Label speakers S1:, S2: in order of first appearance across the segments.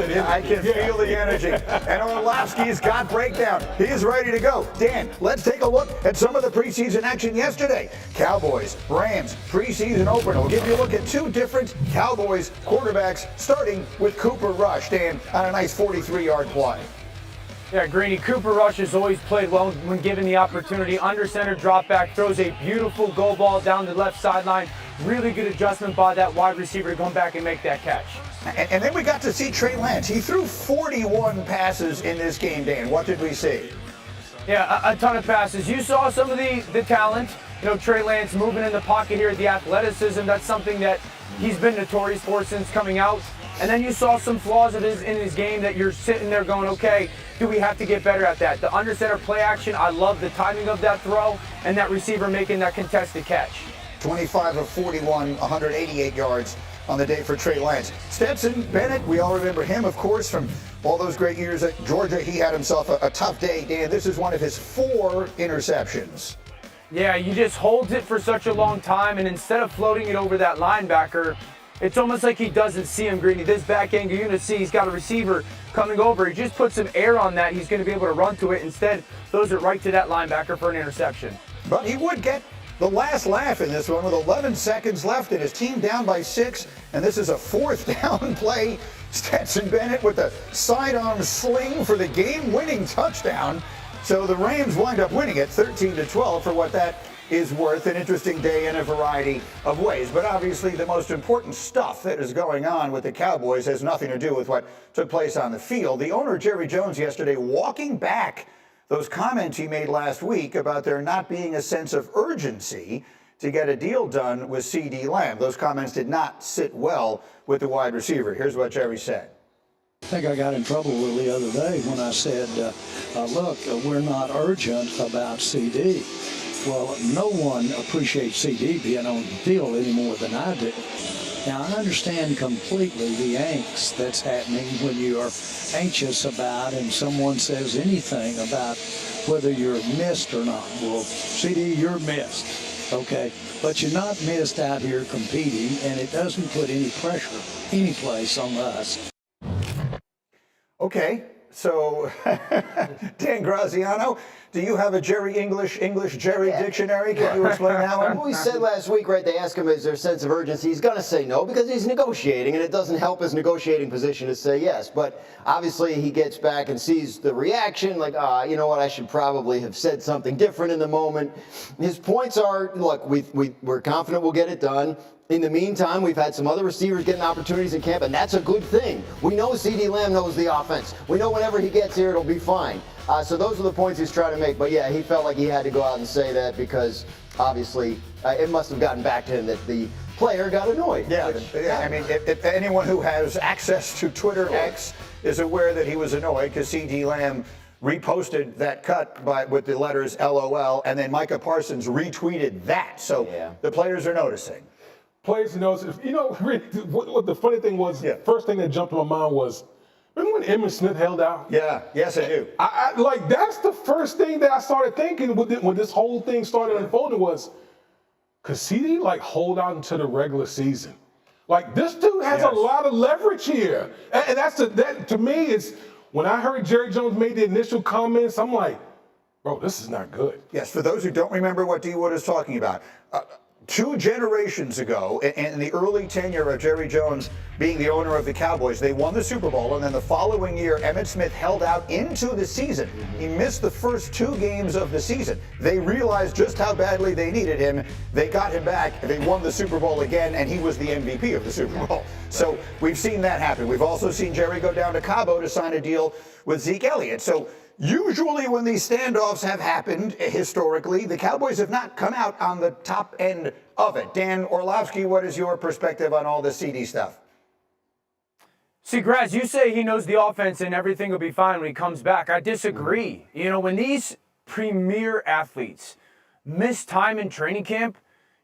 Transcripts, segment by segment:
S1: that energy.
S2: I can feel the energy. And Orlovsky's got breakdown. He is ready to go. Dan, let's take a look at some of the preseason action yesterday. Cowboys, Rams, preseason opener. We'll give you a look at two different Cowboys quarterbacks, starting with Cooper Rush. Dan, on a nice 43-yard play.
S3: Yeah, Greeny, Cooper Rush has always played well when given the opportunity. Under center drop back, throws a beautiful go ball down the left sideline. Really good adjustment by that wide receiver to come back and make that catch.
S2: And then we got to see Trey Lance. He threw 41 passes in this game, Dan. What did we see?
S3: Yeah, a ton of passes. You saw some of the talent. You know, Trey Lance moving in the pocket here, the athleticism. That's something that he's been notorious for since coming out. And then you saw some flaws in his game that you're sitting there going, okay, do we have to get better at that? The under center play action, I love the timing of that throw and that receiver making that contested catch.
S2: 25 of 41, 188 yards on the day for Trey Lance. Stetson Bennett, we all remember him, of course, from all those great years at Georgia. He had himself a tough day. Dan, this is one of his 4 interceptions.
S3: Yeah, he just holds it for such a long time, and instead of floating it over that linebacker, it's almost like he doesn't see him, Greeny. This back angle, you're going to see he's got a receiver coming over. He just puts some air on that. He's going to be able to run to it. Instead, throws it right to that linebacker for an interception.
S2: But he would get the last laugh in this one with 11 seconds left and his team down by 6. And this is a 4th down play. Stetson Bennett with a sidearm sling for the game-winning touchdown. So the Rams wind up winning it 13-12 for what that is worth. An interesting day in a variety of ways. But obviously the most important stuff that is going on with the Cowboys has nothing to do with what took place on the field. The owner, Jerry Jones, yesterday walking back those comments he made last week about there not being a sense of urgency to get a deal done with CeeDee Lamb. Those comments did not sit well with the wide receiver. Here's what Jerry said.
S4: I think I got in trouble the other day when I said, look, we're not urgent about CeeDee. Well, no one appreciates CeeDee being on the field any more than I do. Now, I understand completely the angst that's happening when you are anxious about and someone says anything about whether you're missed or not. Well, CeeDee, you're missed, okay? But you're not missed out here competing, and it doesn't put any pressure any place on us.
S2: Okay, so Dan Graziano, do you have a Jerry English Jerry dictionary? Can you explain that one?
S5: Well, we said last week, right, they asked him, is there a sense of urgency? He's going to say no because he's negotiating, and it doesn't help his negotiating position to say yes. But obviously he gets back and sees the reaction, like, you know what, I should probably have said something different in the moment. His points are, look, we're confident we'll get it done. In the meantime, we've had some other receivers getting opportunities in camp, and that's a good thing. We know CeeDee Lamb knows the offense. We know whenever he gets here, it'll be fine. So those are the points he's trying to make. But, yeah, he felt like he had to go out and say that because, obviously, it must have gotten back to him that the player got annoyed.
S2: Yeah, I mean, if anyone who has access to Twitter X is aware that he was annoyed because CeeDee Lamb reposted that cut with the letters LOL, and then Micah Parsons retweeted that. So the players are noticing.
S1: Players notice. You know, what the funny thing was, the first thing that jumped to my mind was, remember when Emmitt Smith held out?
S2: Yeah, yes, I do.
S1: I like, that's the first thing that I started thinking when this whole thing started unfolding was, could CeeDee like hold out until the regular season? Like, this dude has a lot of leverage here. And that to me is, when I heard Jerry Jones made the initial comments, I'm like, bro, this is not good.
S2: Yes, for those who don't remember what D. Wood is talking about, 2 generations ago, in the early tenure of Jerry Jones being the owner of the Cowboys, they won the Super Bowl, and then the following year, Emmitt Smith held out into the season. He missed the first 2 games of the season. They realized just how badly they needed him. They got him back. They won the Super Bowl again, and he was the MVP of the Super Bowl. So we've seen that happen. We've also seen Jerry go down to Cabo to sign a deal with Zeke Elliott. So usually when these standoffs have happened historically, the Cowboys have not come out on the top end of it. Dan Orlovsky, what is your perspective on all this CeeDee stuff?
S3: See, Graz, you say he knows the offense and everything will be fine when he comes back. I disagree. You know, when these premier athletes miss time in training camp,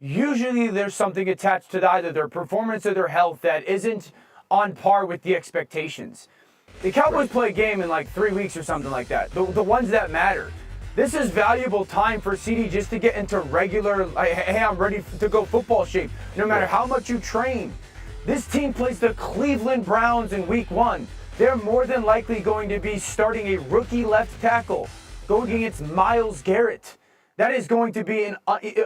S3: usually there's something attached to either their performance or their health that isn't on par with the expectations. The Cowboys play a game in like 3 weeks or something like that, the ones that matter. This is valuable time for CeeDee just to get into regular, like, hey, I'm ready to go football shape, no matter how much you train. This team plays the Cleveland Browns in week 1. they're more than likely going to be starting a rookie left tackle going against Myles Garrett. That is going to be an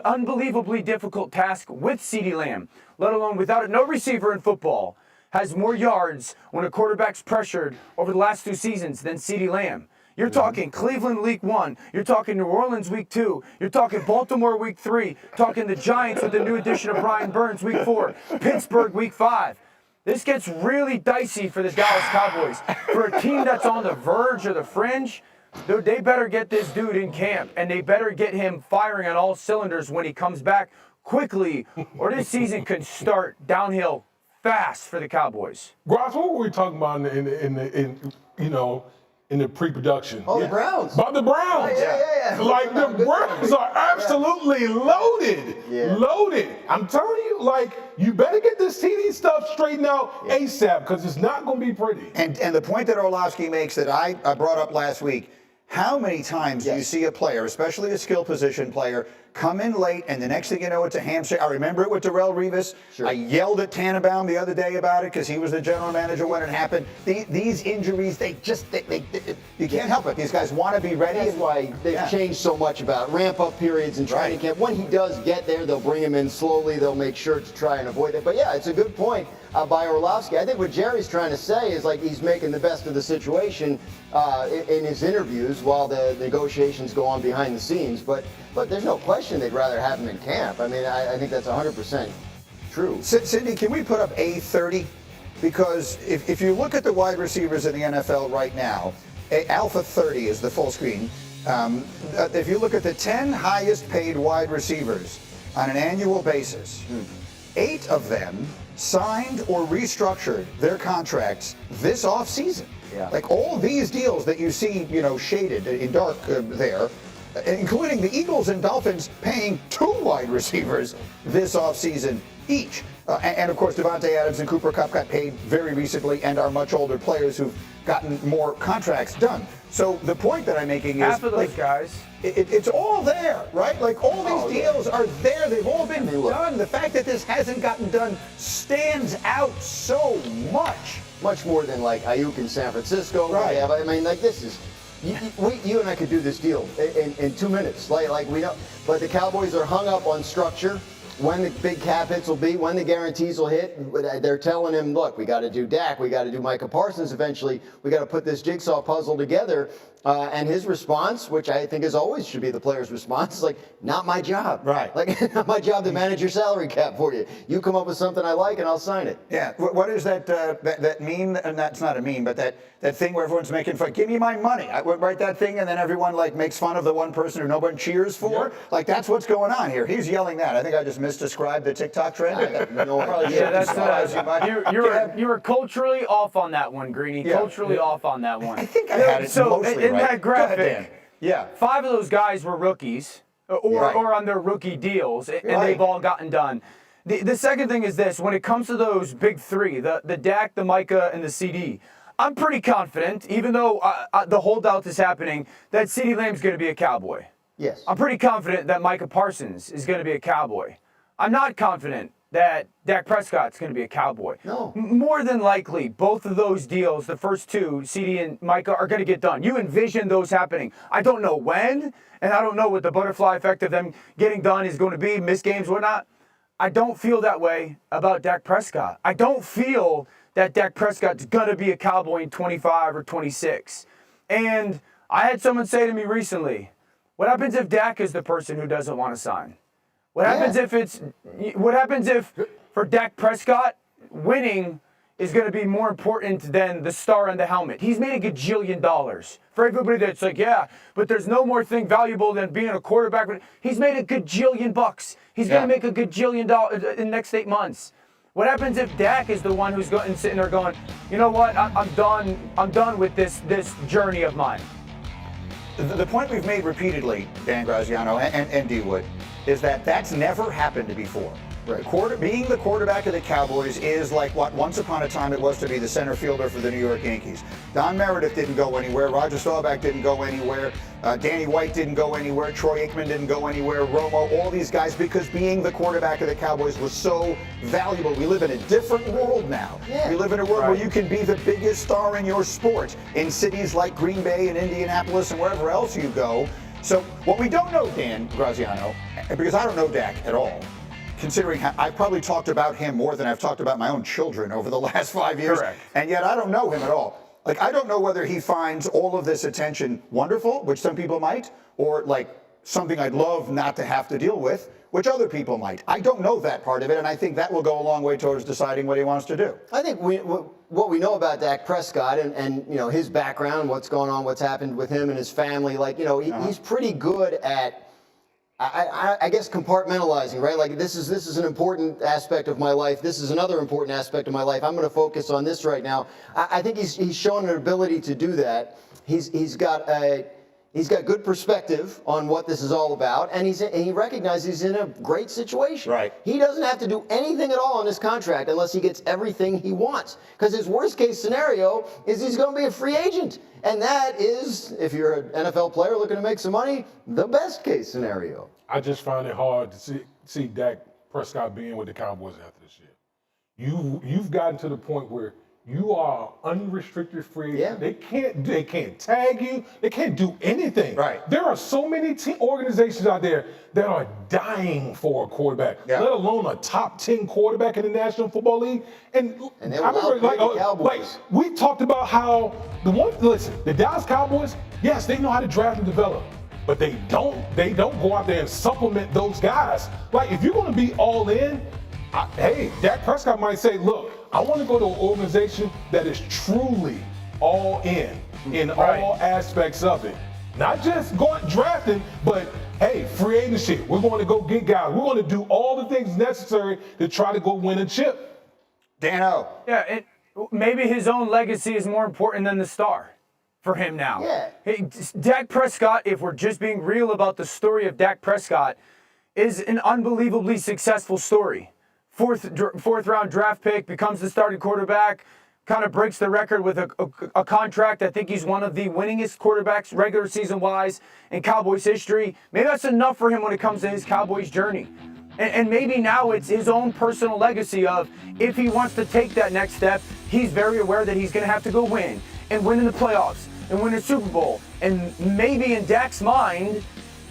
S3: unbelievably difficult task with CeeDee Lamb, let alone without it. No receiver in football has more yards when a quarterback's pressured over the last 2 seasons than CeeDee Lamb. You're talking Cleveland week 1. You're talking New Orleans week 2. You're talking Baltimore week 3. Talking the Giants with the new addition of Brian Burns week 4. Pittsburgh week 5. This gets really dicey for the Dallas Cowboys. For a team that's on the verge or the fringe, dude, they better get this dude in camp, and they better get him firing on all cylinders when he comes back quickly, or this season could start downhill fast for the Cowboys.
S1: Gross, what were we talking about in the pre-production?
S5: Oh, the Browns.
S1: About the Browns.
S5: Yeah.
S1: Like, the Browns are absolutely loaded.
S5: Yeah.
S1: Loaded. I'm telling you, like, you better get this TD stuff straightened out ASAP, because it's not going to be pretty.
S2: And the point that Orlovsky makes that I brought up last week, how many times do you see a player, especially a skill position player, come in late and the next thing you know it's a hamstring? I remember it with Darrelle Revis.
S5: Sure.
S2: I yelled at Tannenbaum the other day about it because he was the general manager when it happened. These injuries, you can't help it. These guys want to be ready.
S5: That's why they've changed so much about ramp-up periods and training camp. When he does get there, they'll bring him in slowly. They'll make sure to try and avoid it. But yeah, it's a good point by Orlovsky. I think what Jerry's trying to say is, like, he's making the best of the situation in his interviews while the negotiations go on behind the scenes. But there's no question they'd rather have him in camp. I mean, I think that's 100% true.
S2: Cindy, can we put up A30? Because if you look at the wide receivers in the NFL right now, Alpha 30 is the full screen. If you look at the 10 highest paid wide receivers on an annual basis, 8 of them signed or restructured their contracts this offseason.
S5: Yeah.
S2: Like all these deals that you see, shaded in dark there, including the Eagles and Dolphins paying 2 wide receivers this offseason each. And of course, Devontae Adams and Cooper Kupp got paid very recently and are much older players who've gotten more contracts done. So the point that I'm making is
S3: half of those guys.
S2: It's all there, right? Like all these deals are there. They've all been done. The fact that this hasn't gotten done stands out so much.
S5: Much more than like Ayuk in San Francisco.
S2: Right.
S5: Yeah, I mean, like, this is, you and I could do this deal in 2 minutes. Like we don't. But the Cowboys are hung up on structure. When the big cap hits will be, when the guarantees will hit. They're telling him, look, we got to do Dak, we got to do Micah Parsons eventually. We got to put this jigsaw puzzle together. And his response, which I think is always should be the player's response, is like, not my job.
S2: Right.
S5: Like, not my job to manage your salary cap for you. You come up with something I like and I'll sign it.
S2: Yeah. What is that meme? And that's not a meme, but that thing where everyone's making fun. Give me my money. I would write that thing, and then everyone like makes fun of the one person who no one cheers for.
S1: Yeah.
S2: Like that's what's going on here. He's yelling that. I think I just misdescribed the TikTok trend.
S3: You were culturally off on that one, Greeny.
S2: Yeah.
S3: Culturally off on that one.
S2: I think I had it mostly
S3: in
S2: right.
S3: that graphic,
S2: Go ahead, Dan. Yeah.
S3: 5 of those guys were rookies or on their rookie deals, and they've all gotten done. The second thing is this: when it comes to those big 3, the Dak, the Micah, and the CeeDee, I'm pretty confident, even though the holdout is happening, that CeeDee Lamb's going to be a Cowboy.
S5: Yes.
S3: I'm pretty confident that Micah Parsons is going to be a Cowboy. I'm not confident that Dak Prescott's going to be a Cowboy.
S5: No.
S3: More than likely, both of those deals, the first 2, CeeDee and Micah, are going to get done. You envision those happening. I don't know when, and I don't know what the butterfly effect of them getting done is going to be, missed games, whatnot. I don't feel that way about Dak Prescott. I don't feel that Dak Prescott's going to be a Cowboy in 25 or 26. And I had someone say to me recently, what happens if Dak is the person who doesn't want to sign? What happens if for Dak Prescott, winning is going to be more important than the star on the helmet? He's made $1 gajillion. For everybody that's like, yeah, but there's no more thing valuable than being a quarterback. He's made $1 gajillion. He's going to make $1 gajillion in the next 8 months. What happens if Dak is the one who's sitting there going, you know what, I'm done with this journey of mine?
S2: The point we've made repeatedly, Dan Graziano and D. Wood, is that that's never happened before. Right. Being the quarterback of the Cowboys is like what once upon a time it was to be the center fielder for the New York Yankees. Don Meredith didn't go anywhere. Roger Staubach didn't go anywhere. Danny White didn't go anywhere. Troy Aikman didn't go anywhere. Romo, all these guys, because being the quarterback of the Cowboys was so valuable. We live in a different world now.
S5: Yeah.
S2: We live in a world where you can be the biggest star in your sport in cities like Green Bay and Indianapolis and wherever else you go. So what we don't know, Dan Graziano, because I don't know Dak at all, considering how I've probably talked about him more than I've talked about my own children over the last 5 years.
S3: Correct.
S2: And yet I don't know him at all. Like, I don't know whether he finds all of this attention wonderful, which some people might, or like something I'd love not to have to deal with, which other people might. I don't know that part of it, and I think that will go a long way towards deciding what he wants to do.
S5: I think what we know about Dak Prescott and you know his background, what's going on, what's happened with him and his family, like he's pretty good at, I guess, compartmentalizing, right? Like this is an important aspect of my life. This is another important aspect of my life. I'm going to focus on this right now. I think he's shown an ability to do that. He's got good perspective on what this is all about, and he recognizes he's in a great situation.
S2: Right.
S5: He doesn't have to do anything at all on this contract unless he gets everything he wants. Because his worst case scenario is he's going to be a free agent. And that is, if you're an NFL player looking to make some money, the best case scenario.
S1: I just find it hard to see Dak Prescott being with the Cowboys after this year. You've gotten to the point where you are unrestricted free.
S5: Yeah.
S1: They can't tag you. They can't do anything.
S2: Right.
S1: There are so many organizations out there that are dying for a quarterback, let alone a top 10 quarterback in the National Football League. And
S5: they
S1: I
S5: will
S1: remember,
S5: outplay the Cowboys.
S1: like we talked about how the Dallas Cowboys, yes, they know how to draft and develop, but they don't go out there and supplement those guys. Like if you're going to be all in, hey, Dak Prescott might say, look, I want to go to an organization that is truly all in all aspects of it. Not just going drafting, but hey, free agency. We're going to go get guys. We're going to do all the things necessary to try to go win a chip.
S2: Dan-O.
S3: Yeah, maybe his own legacy is more important than the star for him now.
S5: Yeah.
S3: Hey, Dak Prescott, if we're just being real about the story of Dak Prescott, is an unbelievably successful story. Fourth round draft pick, becomes the starting quarterback, kind of breaks the record with a contract. I think he's one of the winningest quarterbacks regular season wise in Cowboys history. Maybe that's enough for him when it comes to his Cowboys journey. And maybe now it's his own personal legacy of if he wants to take that next step, he's very aware that he's going to have to go win in the playoffs and win a Super Bowl. And maybe in Dak's mind,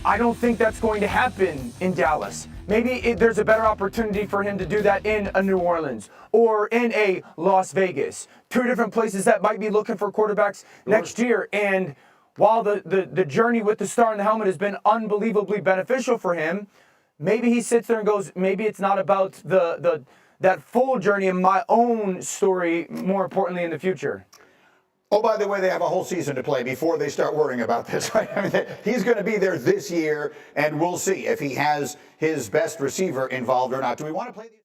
S3: I don't think that's going to happen in Dallas. Maybe there's a better opportunity for him to do that in a New Orleans or in a Las Vegas. Two different places that might be looking for quarterbacks next year. And while the journey with the star in the helmet has been unbelievably beneficial for him, maybe he sits there and goes, maybe it's not about that full journey in my own story, more importantly in the future.
S2: Oh, by the way, they have a whole season to play before they start worrying about this, right? I mean, he's going to be there this year, and we'll see if he has his best receiver involved or not. Do we want to play the